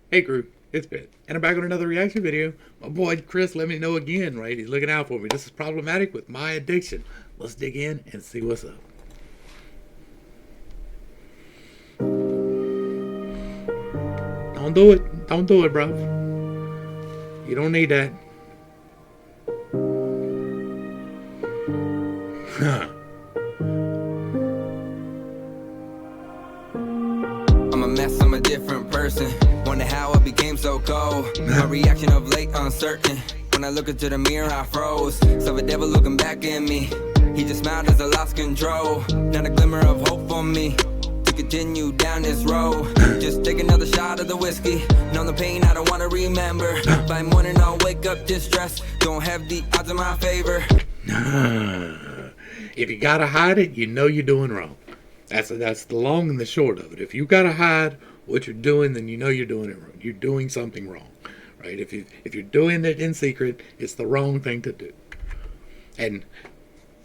Hey crew, it's Pitt, and I'm back on another reaction video. My boy Chris let me know again, right? He's looking out for me. This is problematic with my addiction. Let's dig in and see what's up. Don't do it. Don't do it, bro. You don't need that. Huh. I'm a mess, I'm a different person. Wonder how I became so cold. My reaction of late uncertain. When I look into the mirror, I froze. Saw the devil looking back at me. He just smiled as I lost control. Not a glimmer of hope for me to continue down this road. Just take another shot of the whiskey. Know the pain I don't want to remember. By morning I'll wake up distressed. Don't have the odds in my favor. If you gotta hide it, you know you're doing wrong. That's the long and the short of it. If you gotta hide what you're doing, then you know you're doing it wrong. You're doing something wrong, right? If you're doing it in secret, it's the wrong thing to do. And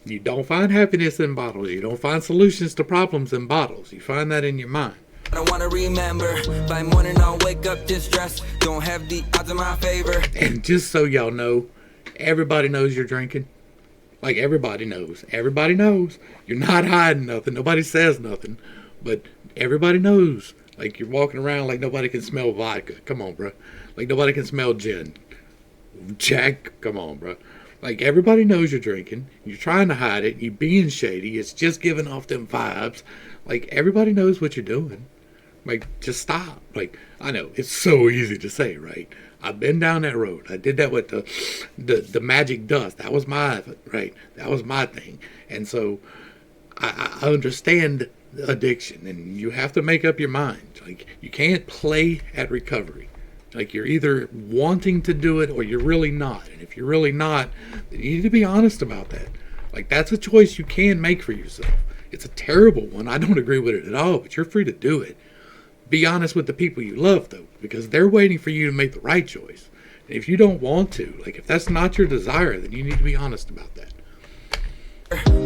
you don't find happiness in bottles. You don't find solutions to problems in bottles. You find that in your mind. I don't want to remember. By morning I'll wake up distressed. Don't have the odds in my favor. And just so y'all know, everybody knows you're drinking. Like, everybody knows. Everybody knows. You're not hiding nothing. Nobody says nothing. But everybody knows. Like, you're walking around like nobody can smell vodka. Come on, bro. Like, nobody can smell gin. Jack, come on, bro. Like, everybody knows you're drinking. You're trying to hide it. You're being shady. It's just giving off them vibes. Like, everybody knows what you're doing. Like, just stop. Like, I know, it's so easy to say, right? I've been down that road. I did that with the magic dust. That was my, right? That was my thing. And so I understand addiction, and you have to make up your mind. Like, you can't play at recovery. Like, you're either wanting to do it or you're really not. And if you're really not, then you need to be honest about that. Like, that's a choice you can make for yourself. It's a terrible one. I don't agree with it at all, but you're free to do it. Be honest with the people you love, though, because they're waiting for you to make the right choice. And if you don't want to, like, if that's not your desire, then you need to be honest about that.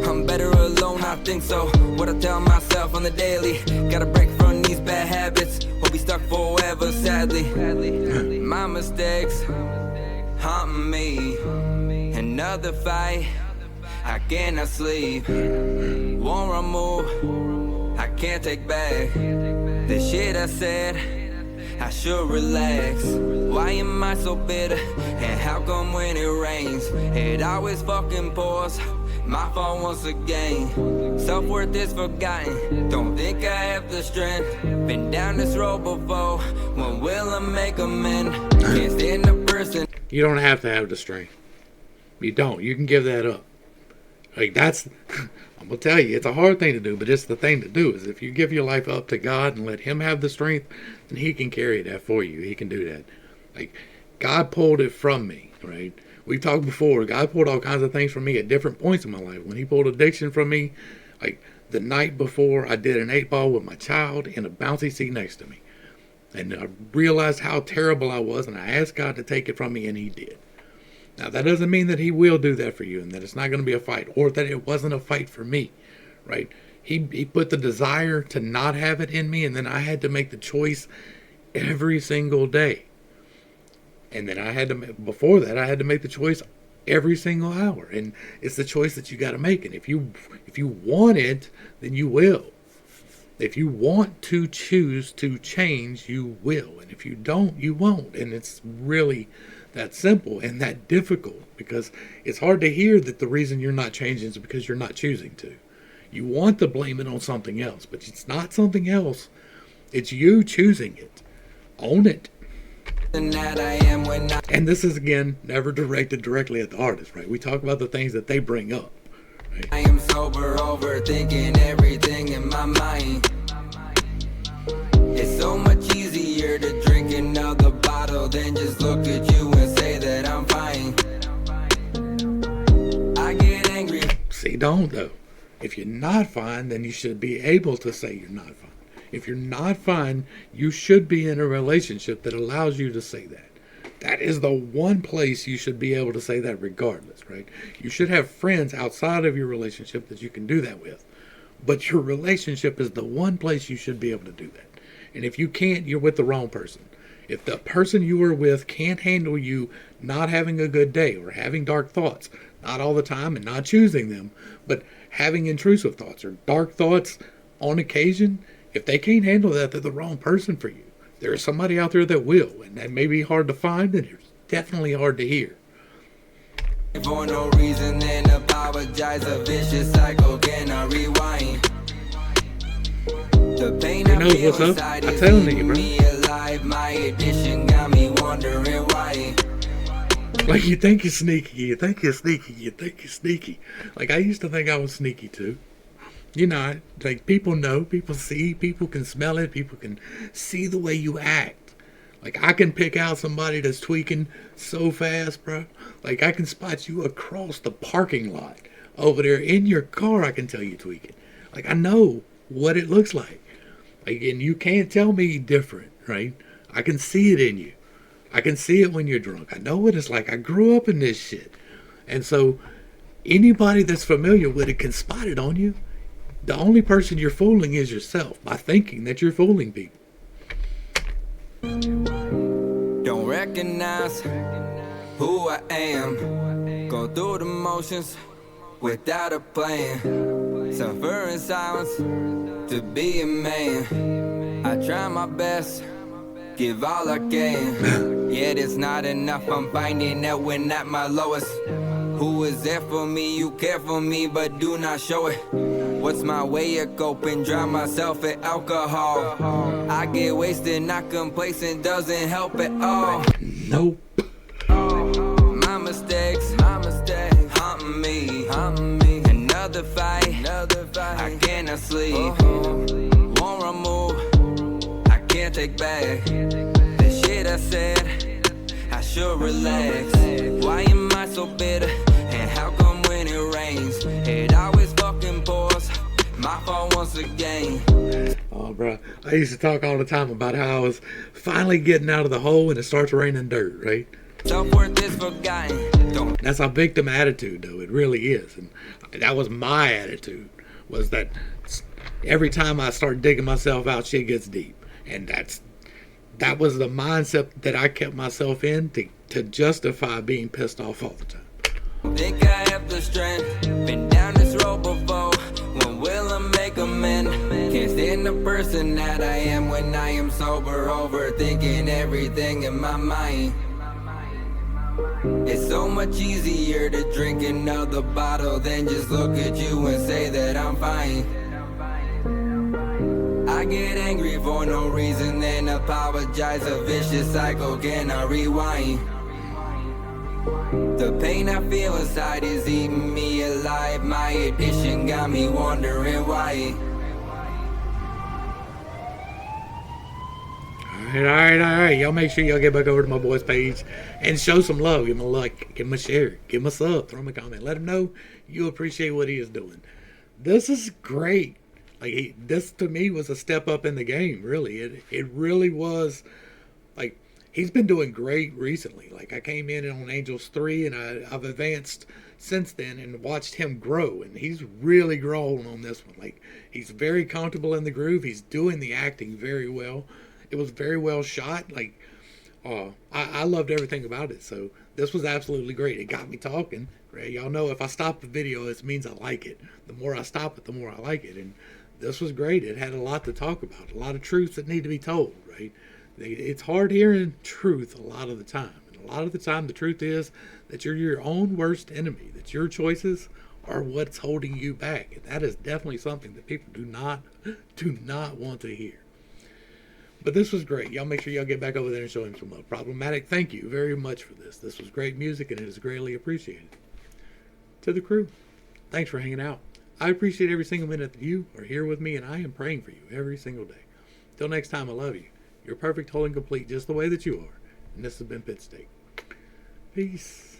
I'm better alone, I think so. What I tell myself on the daily. Gotta break from these bad habits. We'll be stuck forever, sadly. My mistakes haunt me. Another fight, I cannot sleep. Won't remove, I can't take back the shit I said. I should relax. Why am I so bitter? And how come when it rains it always fucking pours? My fault once again. Self-worth is forgotten. Don't think I have the strength. Been down this road before. When will I make amends? Can't stand the person. You don't have to have the strength. You don't. You can give that up. Like, that's, I'm going to tell you, it's a hard thing to do, but it's the thing to do. Is if you give your life up to God and let Him have the strength, then He can carry that for you. He can do that. Like, God pulled it from me, right? We've talked before. God pulled all kinds of things from me at different points in my life. When He pulled addiction from me, like the night before, I did an 8-ball with my child in a bouncy seat next to me. And I realized how terrible I was, and I asked God to take it from me, and He did. Now, that doesn't mean that He will do that for you and that it's not going to be a fight, or that it wasn't a fight for me, right? He put the desire to not have it in me, and then I had to make the choice every single day. And then I had to, before that, I had to make the choice every single hour. And it's the choice that you got to make. And if you want it, then you will. If you want to choose to change, you will. And if you don't, you won't. And it's really that simple and that difficult, because it's hard to hear that the reason you're not changing is because you're not choosing to. You want to blame it on something else, but it's not something else. It's you choosing it. Own it. And this is, again, never directed directly at the artist, right? We talk about the things that they bring up, right? I am sober, overthinking everything in my mind. It's so much easier to drink another bottle than just look at you and say that I'm fine. I get angry. See, don't, though. If you're not fine, then you should be able to say you're not fine. If you're not fine, you should be in a relationship that allows you to say that. That is the one place you should be able to say that regardless, right? You should have friends outside of your relationship that you can do that with. But your relationship is the one place you should be able to do that. And if you can't, you're with the wrong person. If the person you are with can't handle you not having a good day or having dark thoughts, not all the time and not choosing them, but having intrusive thoughts or dark thoughts on occasion, if they can't handle that, they're the wrong person for you. There is somebody out there that will, and that may be hard to find, and it's definitely hard to hear. For no reason, then apologize. A vicious cycle, can I rewind? The pain You know what's up? I'm telling you, bro. me alive. My addiction got me wondering why. Like, you think you're sneaky, you think you're sneaky, you think you're sneaky. Like, I used to think I was sneaky too. You're not. Like, people know, people see, people can smell it, people can see the way you act. Like, I can pick out somebody that's tweaking so fast, bro. Like, I can spot you across the parking lot over there in your car. I can tell you tweaking. Like, I know what it looks like. Like, and you can't tell me different, right? I can see it in you. I can see it when you're drunk. I know what it's like. I grew up in this shit. And so anybody that's familiar with it can spot it on you. The only person you're fooling is yourself by thinking that you're fooling people. Don't recognize who I am. Go through the motions without a plan. Suffer in silence to be a man. I try my best, give all I can. Yet it's not enough. I'm finding that when at my lowest. Who is there for me? You care for me, but do not show it. What's my way of coping? Drown myself in alcohol. I get wasted, not complacent, doesn't help at all. Nope. My mistakes, haunting me. Another fight, I cannot sleep. Won't remove, I can't take back. The shit I said, I should relax. Why am I so bitter? And how come when it rains, it always fucking pours? My fault once again. Oh, bro. I used to talk all the time about how I was finally getting out of the hole and it starts raining dirt, right? Self-worth is forgotten. Don't That's a victim attitude, though. It really is. And that was my attitude, was that every time I start digging myself out, shit gets deep. And that was the mindset that I kept myself in to justify being pissed off all the time. think I have the strength. Been down this road before. When will I make amends? Can't stand the person that I am when I am sober, overthinking everything in my mind. It's so much easier to drink another bottle than just look at you and say that I'm fine. I get angry for no reason, then apologize. A vicious cycle, can I rewind? The pain I feel inside is eating me alive. My addiction got me wondering why. All right. Y'all make sure y'all get back over to my boy's page and show some love. Give him a like, give him a share, give him a sub, throw him a comment. Let him know you appreciate what he is doing. This is great. Like, this to me was a step up in the game, really. It really was. Like, he's been doing great recently. Like, I came in on Angels 3 and I've advanced since then and watched him grow. And he's really grown on this one. Like, he's very comfortable in the groove. He's doing the acting very well. It was very well shot. Like, I loved everything about it. So this was absolutely great. It got me talking. Right? Y'all know if I stop the video, it means I like it. The more I stop it, the more I like it. And this was great. It had a lot to talk about. A lot of truths that need to be told, right? It's hard hearing truth a lot of the time. And a lot of the time, the truth is that you're your own worst enemy, that your choices are what's holding you back. And that is definitely something that people do not want to hear. But this was great. Y'all make sure y'all get back over there and show him some love. Problematic, thank you very much for this. This was great music and it is greatly appreciated. To the crew, thanks for hanging out. I appreciate every single minute that you are here with me, and I am praying for you every single day. Till next time, I love you. You're perfect, whole, and complete just the way that you are. And this has been Pittstake. Peace.